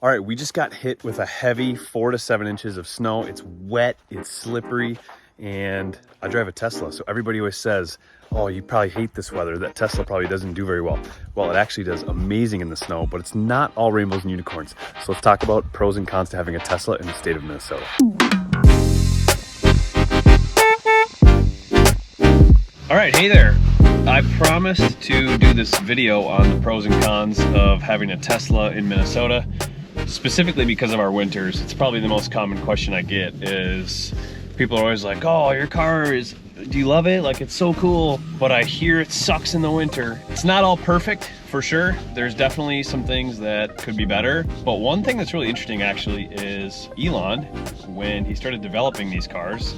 All right, we just got hit with a heavy 4 to 7 inches of snow. It's wet, it's slippery, and I drive a Tesla. So everybody always says, oh, you probably hate this weather. That Tesla probably doesn't do very well. Well, it actually does amazing in the snow, but it's not all rainbows and unicorns. So let's talk about pros and cons to having a Tesla in the state of Minnesota. All right, hey there. I promised to do this video on the pros and cons of having a Tesla in Minnesota, specifically because of our winters. It's probably the most common question I get is people are always like, oh, your car is, do you love it? Like, it's so cool, but I hear it sucks in the winter. It's not all perfect, for sure. There's definitely some things that could be better. But one thing that's really interesting actually is Elon, when he started developing these cars,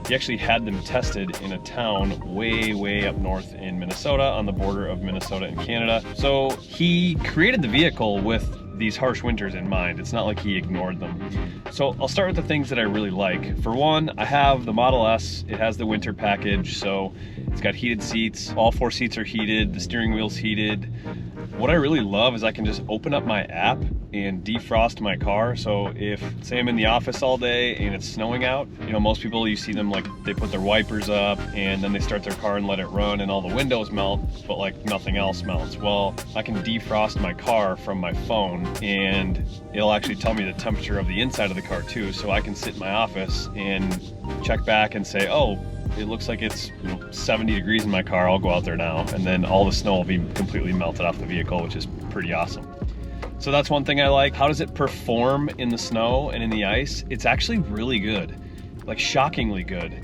he actually had them tested in a town way up north in Minnesota, on the border of Minnesota and Canada. So he created the vehicle with these harsh winters in mind. It's not like he ignored them. So I'll start with the things that I really like. For one, I have the Model S. It has the winter package, so it's got heated seats. All 4 seats are heated. The steering wheel's heated. What I really love is I can just open up my app and defrost my car. So if, say I'm in the office all day and it's snowing out, you know, most people, you see them like they put their wipers up and then they start their car and let it run and all the windows melt, but like nothing else melts. Well, I can defrost my car from my phone and it'll actually tell me the temperature of the inside of the car too. So I can sit in my office and check back and say, oh, it looks like it's 70 degrees in my car. I'll go out there now, and then all the snow will be completely melted off the vehicle, which is pretty awesome. So that's one thing I like. How does it perform in the snow and in the ice? It's actually really good, like shockingly good.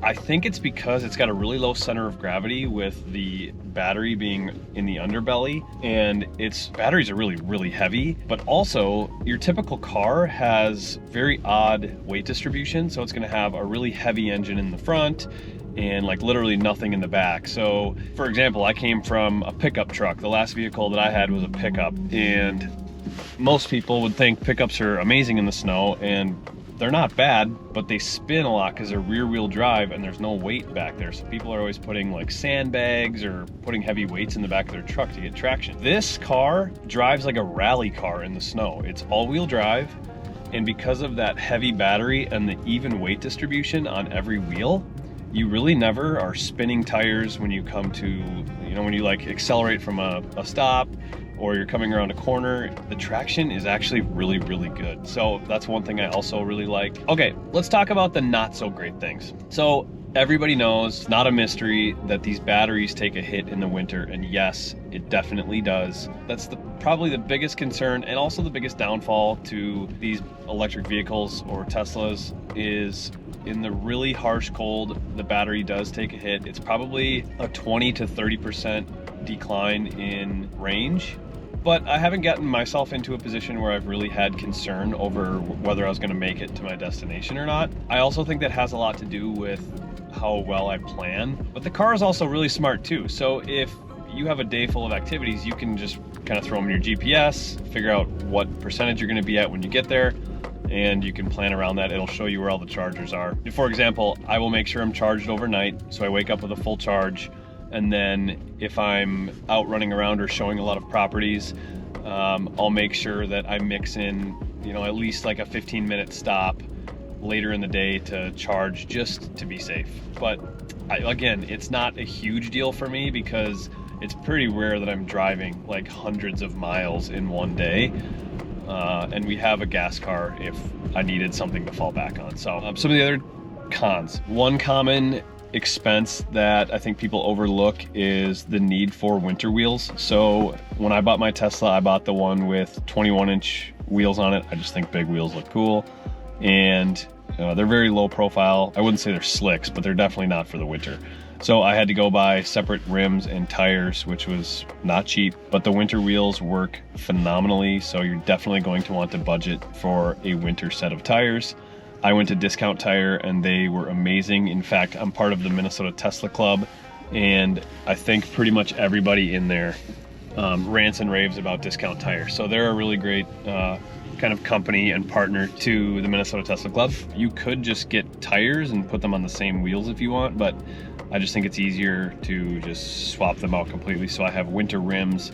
I think it's because it's got a really low center of gravity with the battery being in the underbelly, and its batteries are really heavy, but also your typical car has very odd weight distribution. So it's gonna have a really heavy engine in the front and like literally nothing in the back. So for example, I came from a pickup truck. The last vehicle that I had was a pickup, and most people would think pickups are amazing in the snow, and they're not bad, but they spin a lot because they're rear wheel drive and there's no weight back there. So people are always putting like sandbags or putting heavy weights in the back of their truck to get traction. This car drives like a rally car in the snow. It's all-wheel drive, and because of that heavy battery and the even weight distribution on every wheel, you really never are spinning tires when you come to, when you like accelerate from a stop, or you're coming around a corner. The traction is actually really good. So that's one thing I also really like. Okay, let's talk about the not so great things. So everybody knows, it's not a mystery, that these batteries take a hit in the winter, and yes, it definitely does. That's probably the biggest concern, and also the biggest downfall to these electric vehicles or Teslas is in the really harsh cold, the battery does take a hit. It's probably a 20 to 30% decline in range. But I haven't gotten myself into a position where I've really had concern over whether I was gonna make it to my destination or not. I also think that has a lot to do with how well I plan. But the car is also really smart too. So if you have a day full of activities, you can just kind of throw them in your GPS, figure out what percentage you're gonna be at when you get there, and you can plan around that. It'll show you where all the chargers are. For example, I will make sure I'm charged overnight, so I wake up with a full charge. And then if I'm out running around or showing a lot of properties, I'll make sure that I mix in, at least like a 15-minute stop later in the day to charge, just to be safe. But again, it's not a huge deal for me because it's pretty rare that I'm driving like hundreds of miles in one day. And we have a gas car if I needed something to fall back on. So some of the other cons. One common expense that I think people overlook is the need for winter wheels. So when I bought my Tesla, I bought the one with 21-inch wheels on it. I just think big wheels look cool, and they're very low profile. I wouldn't say they're slicks, but they're definitely not for the winter. So I had to go buy separate rims and tires, which was not cheap, but the winter wheels work phenomenally. So you're definitely going to want to budget for a winter set of tires. I went to Discount Tire and they were amazing. In fact, I'm part of the Minnesota Tesla Club, and I think pretty much everybody in there rants and raves about Discount Tire. So they're a really great kind of company and partner to the Minnesota Tesla Club. You could just get tires and put them on the same wheels if you want, but I just think it's easier to just swap them out completely. So I have winter rims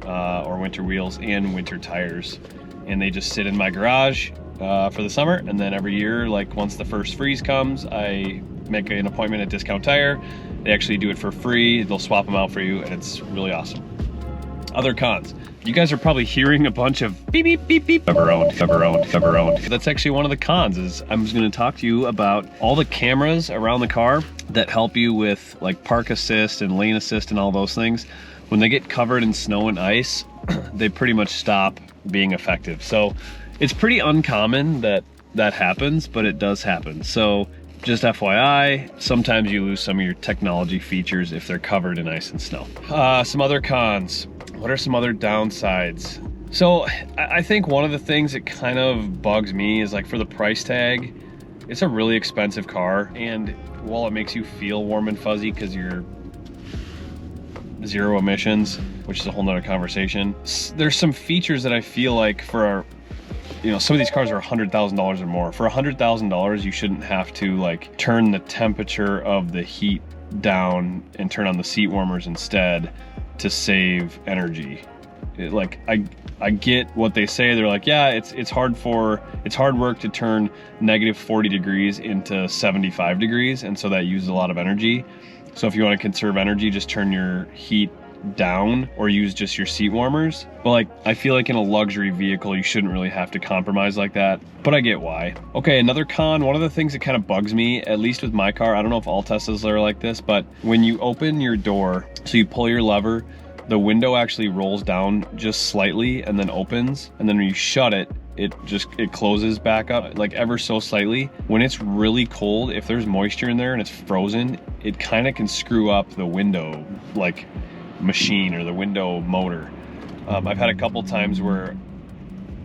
or winter wheels and winter tires. And they just sit in my garage for the summer, and then every year, like once the first freeze comes, I make an appointment at Discount Tire. They actually do it for free. They'll swap them out for you, and it's really awesome. Other cons. You guys are probably hearing a bunch of beep, beep, beep, beep. That's actually one of the cons. Is I'm just going to talk to you about all the cameras around the car that help you with like park assist and lane assist and all those things. When they get covered in snow and ice, they pretty much stop being effective. So it's pretty uncommon that that happens, but it does happen. So just FYI, sometimes you lose some of your technology features if they're covered in ice and snow. Some other cons. What are some other downsides? So I think one of the things that kind of bugs me is like for the price tag, it's a really expensive car. And while it makes you feel warm and fuzzy because you're zero emissions, which is a whole nother conversation, there's some features that I feel like for our, some of these cars are $100,000 or more. For $100,000, you shouldn't have to like turn the temperature of the heat down and turn on the seat warmers instead to save energy. I get what they say. They're like, yeah, it's hard work to turn -40 degrees into 75 degrees, and so that uses a lot of energy. So if you want to conserve energy, just turn your heat down or use just your seat warmers. But like, I feel like in a luxury vehicle, you shouldn't really have to compromise like that, but I get why. Okay, another con, one of the things that kind of bugs me, at least with my car, I don't know if all Teslas are like this, but when you open your door, so you pull your lever, the window actually rolls down just slightly and then opens, and then when you shut it, it closes back up like ever so slightly. When it's really cold, if there's moisture in there and it's frozen, it kind of can screw up the window like machine or the window motor. I've had a couple times where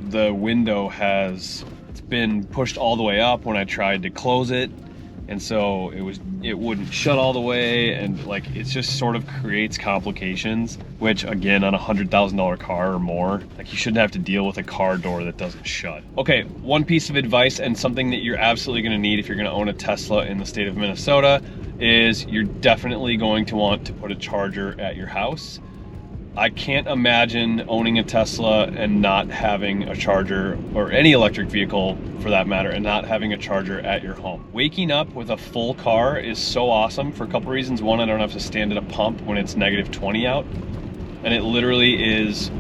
the window it's been pushed all the way up when I tried to close it, and so it wouldn't shut all the way, and like it just sort of creates complications, which again, on a $100,000 car or more, like you shouldn't have to deal with a car door that doesn't shut. Okay, one piece of advice and something that you're absolutely going to need if you're going to own a Tesla in the state of Minnesota is you're definitely going to want to put a charger at your house. I can't imagine owning a Tesla and not having a charger, or any electric vehicle for that matter, and not having a charger at your home. Waking up with a full car is so awesome for a couple reasons. One, I don't have to stand at a pump when it's -20 out, and it literally is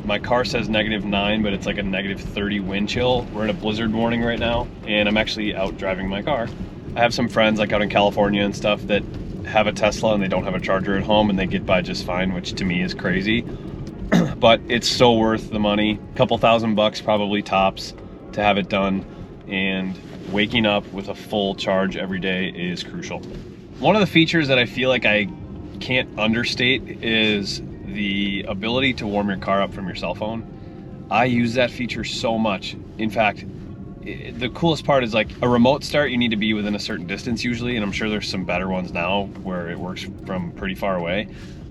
my car says -9, but it's like a -30 wind chill. We're in a blizzard warning right now, and I'm actually out driving my car. I have some friends like out in California and stuff that have a Tesla and they don't have a charger at home and they get by just fine, which to me is crazy. But it's so worth the money. A couple $1,000 probably tops to have it done, and waking up with a full charge every day is crucial. One of the features that I feel like I can't understate is the ability to warm your car up from your cell phone. I use that feature so much. In fact, the coolest part is like a remote start, you need to be within a certain distance usually, and I'm sure there's some better ones now where it works from pretty far away.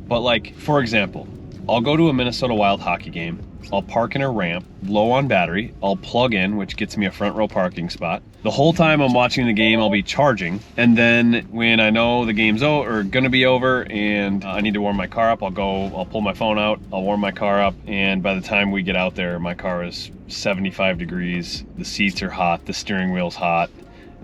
But like, for example, I'll go to a Minnesota Wild hockey game, I'll park in a ramp, low on battery, I'll plug in, which gets me a front row parking spot. The whole time I'm watching the game, I'll be charging, and then when I know the game's gonna be over and I need to warm my car up, I'll pull my phone out, I'll warm my car up, and by the time we get out there, my car is 75 degrees, the seats are hot, the steering wheel's hot,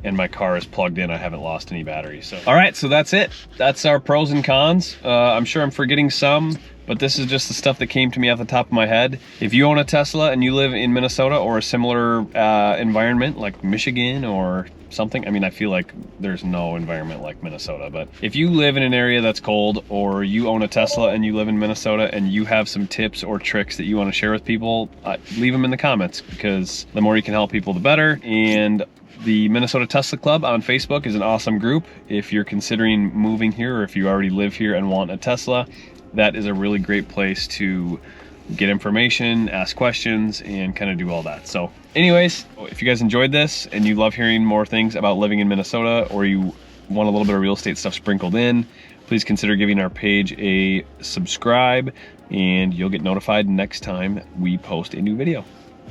and my car is plugged in. I haven't lost any battery. So, all right, so that's it. That's our pros and cons. I'm sure I'm forgetting some, but this is just the stuff that came to me off the top of my head. If you own a Tesla and you live in Minnesota or a similar environment like Michigan or something, I mean, I feel like there's no environment like Minnesota, but if you live in an area that's cold, or you own a Tesla and you live in Minnesota and you have some tips or tricks that you want to share with people, leave them in the comments, because the more you can help people, the better. And the Minnesota Tesla Club on Facebook is an awesome group. If you're considering moving here, or if you already live here and want a Tesla, that is a really great place to get information, ask questions, and kind of do all that. So anyways, if you guys enjoyed this and you love hearing more things about living in Minnesota, or you want a little bit of real estate stuff sprinkled in, please consider giving our page a subscribe, and you'll get notified next time we post a new video.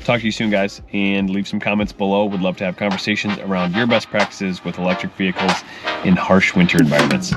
Talk to you soon, guys, and leave some comments below. Would love to have conversations around your best practices with electric vehicles in harsh winter environments.